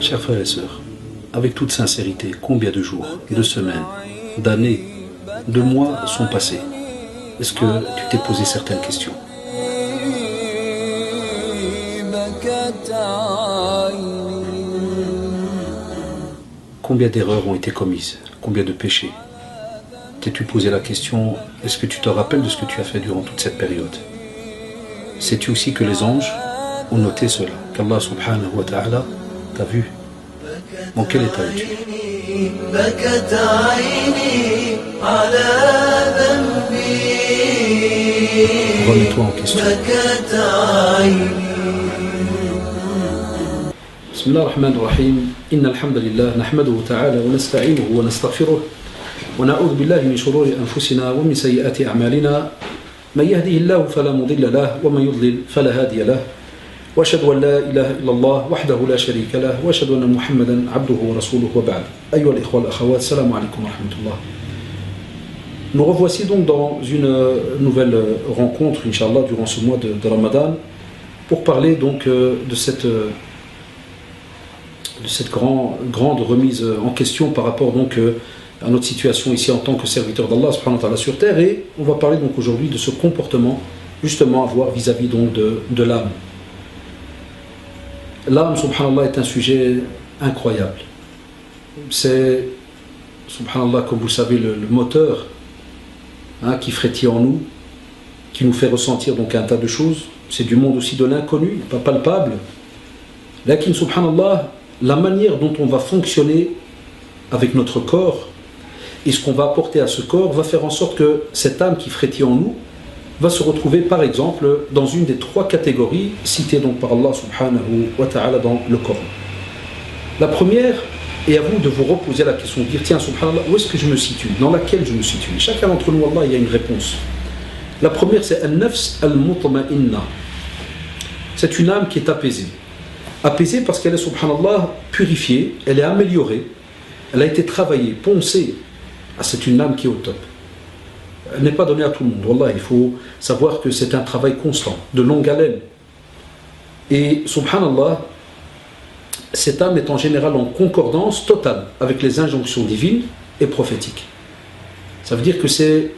Chers frères et sœurs, avec toute sincérité, combien de jours, de semaines, d'années, de mois sont passés? Est-ce que tu t'es posé certaines questions? Combien d'erreurs ont été commises? Combien de péchés? T'es-tu posé la question, est-ce que tu te rappelles de ce que tu as fait durant toute cette période? Sais-tu aussi que les anges ont noté cela, qu'Allah subhanahu wa ta'ala t'a vu? Dans quel état es-tu? Remets-toi en question. Bismillah ar-Rahman ar-Rahim. Inna alhamdulillah, nahmaduhu ta'ala wa nasta'inuhu wa nastaghfiruh. Wa na'udhu billahi min shururi anfusina wa min sayyiati a'malina. من يهده الله فلا مضل له ومن يضلل فلا هادي له واشهد ان لا اله الا الله وحده لا شريك له واشهد ان محمدا عبده ورسوله وبعد ايها الاخوه والاخوات السلام عليكم ورحمه الله. Nous revoici donc dans une nouvelle rencontre inchallah durant ce mois de Ramadan pour parler donc de cette grande remise en question par rapport donc à notre situation ici en tant que serviteur d'Allah subhanahu wa ta'ala sur terre, et on va parler donc aujourd'hui de ce comportement justement à avoir vis-à-vis donc de l'âme. L'âme subhanallah est un sujet incroyable. C'est subhanallah, comme vous le savez, le moteur qui frétille en nous, qui nous fait ressentir donc un tas de choses. C'est du monde aussi de l'inconnu, pas palpable. Lakin subhanallah, la manière dont on va fonctionner avec notre corps et ce qu'on va apporter à ce corps va faire en sorte que cette âme qui frétille en nous va se retrouver par exemple dans une des trois catégories citées donc par Allah subhanahu wa ta'ala dans le Coran. La première est à vous de vous reposer la question, de dire tiens subhanallah, où est-ce que je me situe? Dans laquelle je me situe? Chacun d'entre nous, Allah, il y a une réponse. La première c'est al-nafs al-mutma'inna. C'est une âme qui est apaisée. Apaisée parce qu'elle est subhanallah purifiée, elle est améliorée, elle a été travaillée, poncée. C'est une âme qui est au top. Elle n'est pas donnée à tout le monde. Wallah, il faut savoir que c'est un travail constant, de longue haleine. Et subhanallah, cette âme est en général en concordance totale avec les injonctions divines et prophétiques. Ça veut dire que c'est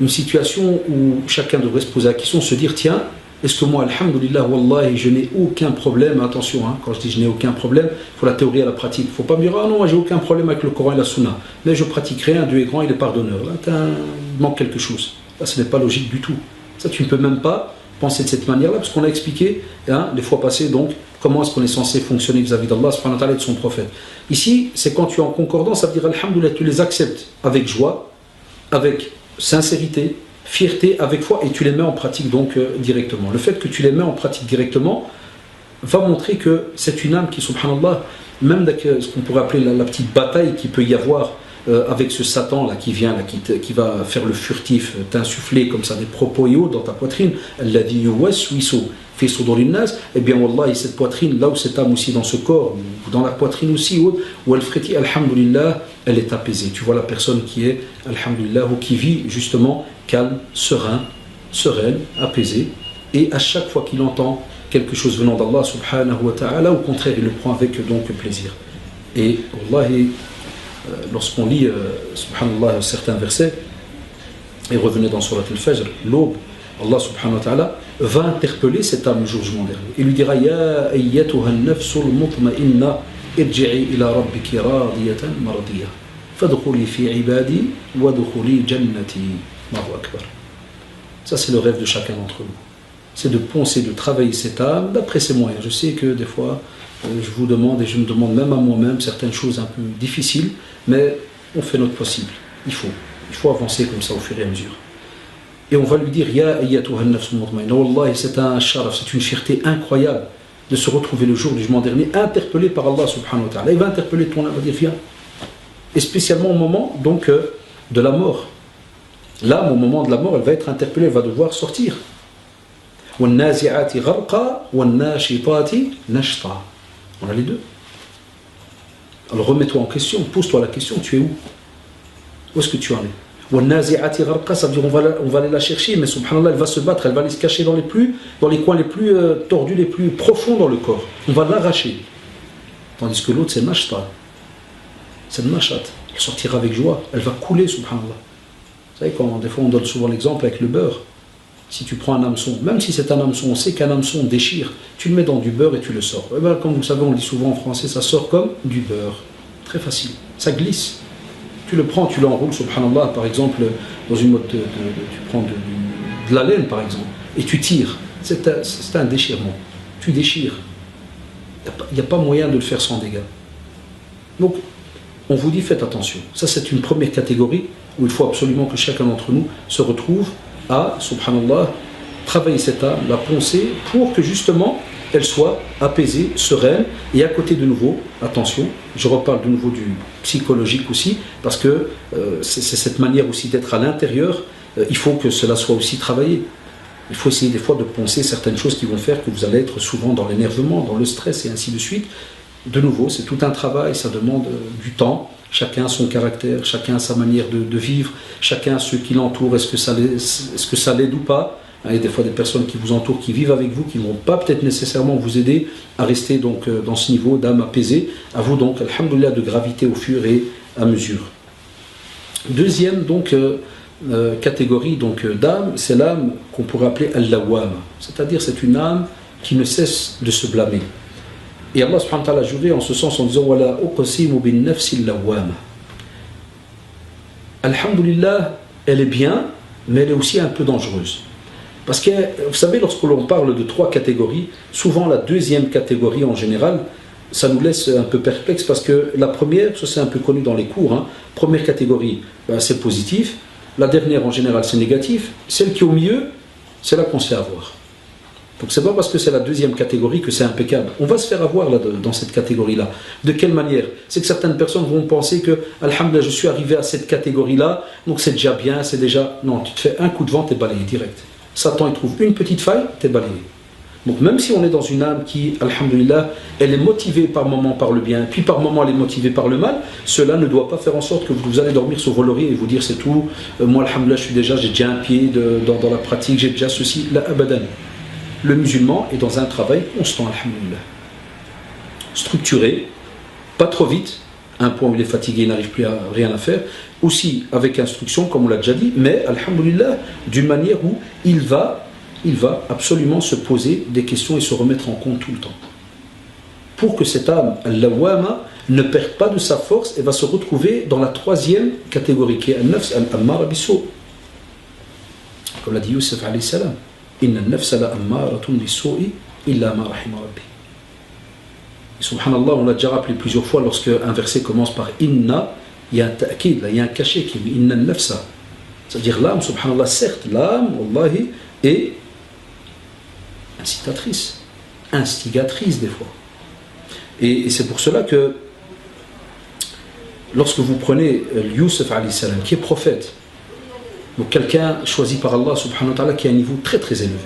une situation où chacun devrait se poser la question, se dire tiens, est-ce que moi, alhamdulillah, wallahi, je n'ai aucun problème? Attention, quand je dis je n'ai aucun problème, il faut la théorie à la pratique. Il ne faut pas me dire, ah non, moi j'ai aucun problème avec le Coran et la Sunna. Mais je pratique rien, Dieu est grand, il est pardonneur. Là, il manque quelque chose. Là, ce n'est pas logique du tout. Ça, tu ne peux même pas penser de cette manière-là, parce qu'on a expliqué, les fois passées, donc, comment est-ce qu'on est censé fonctionner vis-à-vis d'Allah, subhanahu wa ta'ala, et de son prophète. Ici, c'est quand tu es en concordance, ça veut dire, alhamdulillah, tu les acceptes avec joie, avec sincérité, fierté, avec foi, et tu les mets en pratique donc directement. Le fait que tu les mets en pratique directement va montrer que c'est une âme qui, subhanallah, même avec ce qu'on pourrait appeler la petite bataille qu'il peut y avoir avec ce Satan là qui vient, là, qui va faire le furtif, t'insuffler comme ça des propos et autres dans ta poitrine, et bien wallah, cette poitrine, là où cette âme aussi dans ce corps, ou dans la poitrine aussi, où elle frétille, alhamdulillah, elle est apaisée. Tu vois la personne qui est, alhamdulillah, ou qui vit justement calme, serein, sereine, apaisée, et à chaque fois qu'il entend quelque chose venant d'Allah subhanahu wa ta'ala, au contraire, il le prend avec donc plaisir. Et wallahi, lorsqu'on lit subhanallah certains versets, et revenez dans Surat al-Fajr, l'aube, Allah subhanahu wa ta'ala va interpeller cette âme le jour du jugement dernier. Il lui dira Ya ayyatuha an-nafsul mutma'inna irji'i ila rabbiki radiyatan mardiya fadkhuli fi ibadi wadkhuli jannati. Allahu akbar. Ça c'est le rêve de chacun d'entre nous. C'est de poncer, de travailler cette âme d'après ses moyens. Je sais que des fois je vous demande et je me demande même à moi-même certaines choses un peu difficiles, mais on fait notre possible. Il faut avancer comme ça au fur et à mesure. Et on va lui dire Ya ayyatuha an-nafsul mutma'inna. Wallahi, c'est un sharaf, c'est une fierté incroyable de se retrouver le jour du jugement dernier interpellé par Allah subhanahu wa ta'ala. Il va interpeller ton âme, il va dire viens. Et spécialement au moment donc de la mort. L'âme au moment de la mort, elle va être interpellée, elle va devoir sortir. وَالنَّازِعَاتِ غَرْقًا وَالنَّاشِطَاتِ نَشْطًا. On a les deux. Alors remets-toi en question, pose-toi la question, tu es où? Où est-ce que tu en es? وَالنَّازِعَاتِ غَرْقًا, ça veut dire on va aller la chercher, mais subhanallah, elle va se battre, elle va aller se cacher dans les coins les plus tordus, les plus profonds dans le corps. On va l'arracher. Tandis que l'autre, c'est nashta. C'est le nashat. Elle sortira avec joie, elle va couler, subhanallah. Vous savez, des fois on donne souvent l'exemple avec le beurre. Si tu prends un hameçon, même si c'est un hameçon, on sait qu'un hameçon déchire, tu le mets dans du beurre et tu le sors. Et bien, comme vous savez, on le dit souvent en français, ça sort comme du beurre. Très facile. Ça glisse. Tu le prends, tu l'enroules, subhanallah, par exemple, dans une mode tu prends de la laine, par exemple, et tu tires. C'est un déchirement. Tu déchires. Il n'y a pas moyen de le faire sans dégâts. Donc, on vous dit, faites attention. Ça, c'est une première catégorie où il faut absolument que chacun d'entre nous se retrouve à, subhanallah, travailler cette âme, la poncer, pour que justement, elle soit apaisée, sereine, et à côté de nouveau, attention, je reparle de nouveau du psychologique aussi, parce que c'est cette manière aussi d'être à l'intérieur, il faut que cela soit aussi travaillé. Il faut essayer des fois de poncer certaines choses qui vont faire que vous allez être souvent dans l'énervement, dans le stress et ainsi de suite. De nouveau, c'est tout un travail, ça demande du temps, chacun a son caractère, chacun a sa manière de vivre, chacun a ceux qui l'entourent, est-ce que ça l'aide ou pas. Il y a des fois des personnes qui vous entourent, qui vivent avec vous, qui ne vont pas peut-être nécessairement vous aider à rester donc dans ce niveau d'âme apaisée. À vous donc, alhamdoulilah, de graviter au fur et à mesure. Deuxième donc catégorie donc d'âme, c'est l'âme qu'on pourrait appeler al-lawwama, c'est-à-dire c'est une âme qui ne cesse de se blâmer. Et Allah subhanahu wa ta'ala a juré en ce sens en disant wala uqsimu bin nafsi al-lawwama. Alhamdulillah, elle est bien, mais elle est aussi un peu dangereuse. Parce que, vous savez, lorsque l'on parle de trois catégories, souvent la deuxième catégorie en général, ça nous laisse un peu perplexe parce que la première, ça c'est un peu connu dans les cours, hein, première catégorie, c'est positif, la dernière en général c'est négatif, celle qui est au milieu, c'est là qu'on se fait avoir. Donc c'est pas parce que c'est la deuxième catégorie que c'est impeccable. On va se faire avoir là, dans cette catégorie-là. De quelle manière? C'est que certaines personnes vont penser que, alhamdoulilah, je suis arrivé à cette catégorie-là, donc c'est déjà bien, c'est déjà... Non, tu te fais un coup de vent, t'es balayé direct. Satan, il trouve une petite faille, t'es balayé. Donc même si on est dans une âme qui, alhamdoulilah, elle est motivée par moment par le bien, puis par moment elle est motivée par le mal, cela ne doit pas faire en sorte que vous allez dormir sur vos lauriers et vous dire c'est tout, moi alhamdoulilah j'ai déjà un pied dans la pratique, j'ai déjà ceci, la abadan. Le musulman est dans un travail constant, alhamdoulilah. Structuré, pas trop vite, à un point où il est fatigué, il n'arrive plus à rien à faire, aussi avec instruction, comme on l'a déjà dit, mais alhamdoulilah, d'une manière où il va absolument se poser des questions et se remettre en compte tout le temps. Pour que cette âme, al-lawwama, ne perde pas de sa force et va se retrouver dans la troisième catégorie, qui est al-nafs al-ammara bis-su'. Comme l'a dit Youssef alayhi salam. Inna al-nafs la-ammaratun bis-su'i illa ma rahima rabbi. Et subhanallah, on l'a déjà rappelé plusieurs fois, lorsque un verset commence par inna, il y a un ta'kid, il y a un cachet qui dit inna al-nafsa. C'est-à-dire l'âme, subhanallah, certes, l'âme, wallahi, est incitatrice, instigatrice des fois. Et c'est pour cela que lorsque vous prenez Youssef alayhi salam, qui est prophète, donc quelqu'un choisi par Allah subhanahu wa ta'ala qui a un niveau très très élevé,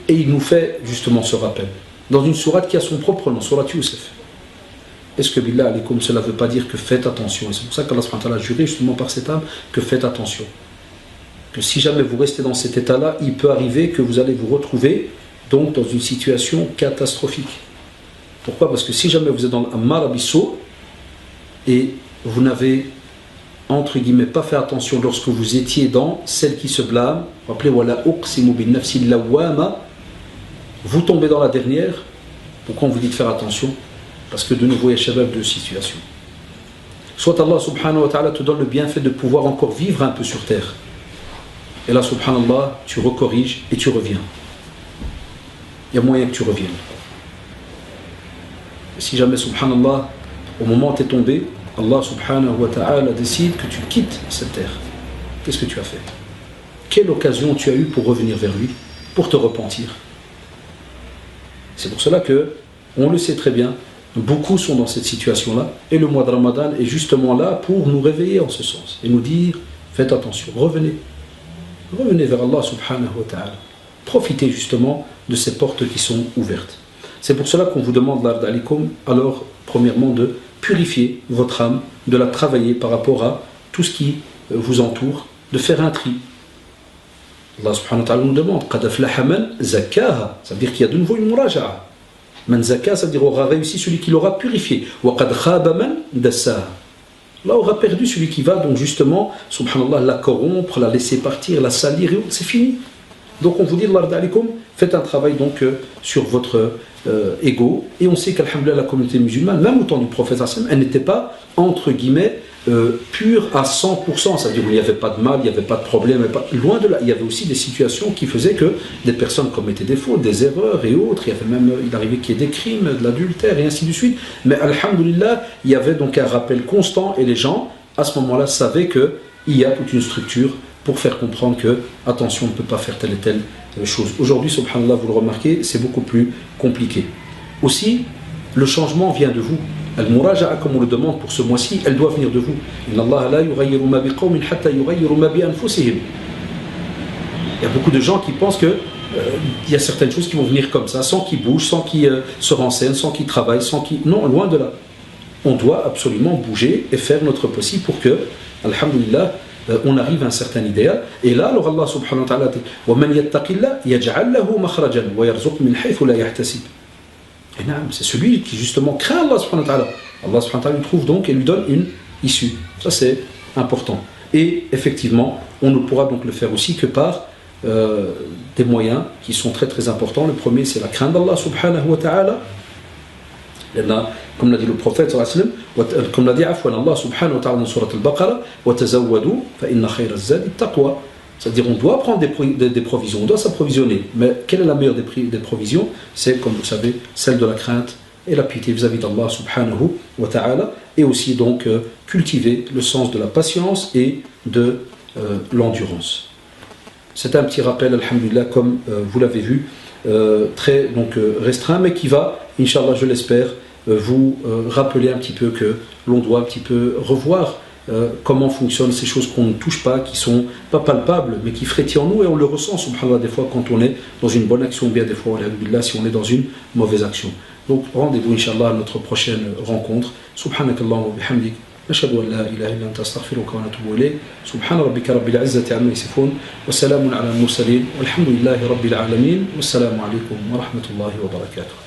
et il nous fait justement ce rappel dans une sourate qui a son propre nom, sourate Youssef. Est-ce que billah alaykoum, cela ne veut pas dire que faites attention? Et c'est pour ça qu'Allah subhanahu wa ta'ala a juré justement par cette âme que faites attention, que si jamais vous restez dans cet état-là, il peut arriver que vous allez vous retrouver donc dans une situation catastrophique. Pourquoi? Parce que si jamais vous êtes dans l'Ammara bis-su' et vous n'avez entre guillemets pas fait attention lorsque vous étiez dans celle qui se blâme, rappelez wala uqsimu bin nafsi lawwama, vous tombez dans la dernière. Pourquoi on vous dit de faire attention? Parce que de nouveau il y a shabab de situations. Soit Allah subhanahu wa ta'ala te donne le bienfait de pouvoir encore vivre un peu sur terre. Et là, subhanallah, tu recorriges et tu reviens. Il y a moyen que tu reviennes. Et si jamais, subhanallah, au moment où tu es tombé, Allah subhanahu wa ta'ala décide que tu quittes cette terre. Qu'est-ce que tu as fait? Quelle occasion tu as eu pour revenir vers lui, pour te repentir? C'est pour cela que, on le sait très bien, beaucoup sont dans cette situation-là, et le mois de Ramadan est justement là pour nous réveiller en ce sens, et nous dire, faites attention, revenez. Revenez vers Allah subhanahu wa ta'ala. Profitez justement de ces portes qui sont ouvertes. C'est pour cela qu'on vous demande, l'ard alikum, alors, premièrement, de purifier votre âme, de la travailler par rapport à tout ce qui vous entourent, de faire un tri. Allah subhanahu wa ta'ala nous demande قَدْ أَفْلَحَ مَنْ زَكَّاهَا, ça veut dire qu'il y a de nouveau une muraja'a. Man zaka, ça veut dire aura réussi celui qui l'aura purifié. وَقَدْ خَابَ مَنْ دَسَّاهَا. Là aura perdu celui qui va donc justement, subhanallah, la corrompre, la laisser partir, la salir, c'est fini. Donc on vous dit, faites un travail donc sur votre ego, et on sait qu'alhamdoulilah la communauté musulmane, même au temps du prophète, elle n'était pas entre guillemets pure à 100%, c'est-à-dire qu'il n'y avait pas de mal, il n'y avait pas de problème, loin de là, il y avait aussi des situations qui faisaient que des personnes commettaient des fautes, des erreurs et autres, il arrivait qu'il y ait des crimes, de l'adultère et ainsi de suite, mais alhamdoulilah, il y avait donc un rappel constant, et les gens, à ce moment-là, savaient qu'il y a toute une structure pour faire comprendre que, attention, on ne peut pas faire telle et telle chose. Aujourd'hui, subhanallah, vous le remarquez, c'est beaucoup plus compliqué. Aussi, le changement vient de vous. Al-Muraja'a, comme on le demande pour ce mois-ci, elle doit venir de vous. Inna Allah la yughayyiru ma biqawmin hatta yughayyiru ma bi anfusihim. Il y a beaucoup de gens qui pensent que il y a certaines choses qui vont venir comme ça, sans qu'ils bougent, sans qu'ils se renseignent, sans qu'ils travaillent, sans qu'ils... Non, loin de là. On doit absolument bouger et faire notre possible pour que, alhamdulillah, on arrive à un certain idéal. Et là, alors Allah subhanahu wa ta'ala dit وَمَنْ يَتَّقِ اللَّهَ يَجْعَلْ لَهُ مَخْرَجًا وَيَرْزُقْ مِنْ حَيْثُ لَا يَحْتَسِبُ. Et non, c'est celui qui justement craint Allah subhanahu wa ta'ala. Allah subhanahu wa ta'ala lui trouve donc et lui donne une issue. Ça c'est important. Et effectivement, on ne pourra donc le faire aussi que par des moyens qui sont très très importants. Le premier, c'est la crainte d'Allah subhanahu wa ta'ala. Comme l'a dit le prophète, comme l'a dit Allah subhanahu wa ta'ala dans Surat al-Baqarah, وَتَزَوَّدُوا فَإِنَّ خَيْرَ الزَّادِ التَّقْوَى. C'est-à-dire on doit prendre des provisions, on doit s'approvisionner. Mais quelle est la meilleure des provisions? C'est, comme vous savez, celle de la crainte et la piété vis-à-vis d'Allah subhanahu wa ta'ala. Et aussi donc cultiver le sens de la patience et de l'endurance. C'est un petit rappel, alhamdulillah, comme vous l'avez vu, très donc, restreint, mais qui va, Inch'Allah, je l'espère, vous rappeler un petit peu que l'on doit un petit peu revoir comment fonctionnent ces choses qu'on ne touche pas, qui sont pas palpables, mais qui frétillent en nous, et on le ressent, subhanallah, des fois quand on est dans une bonne action, ou bien des fois, alhamdulillah, si on est dans une mauvaise action. Donc rendez-vous, Inch'Allah, à notre prochaine rencontre. Subhanakallah wa bihamdik. نشهد أن لا إله إلا أنت أستغفرك ونتوب إليك سبحان ربك رب العزة عما يصفون وسلام على المرسلين والحمد لله رب العالمين والسلام عليكم ورحمة الله وبركاته.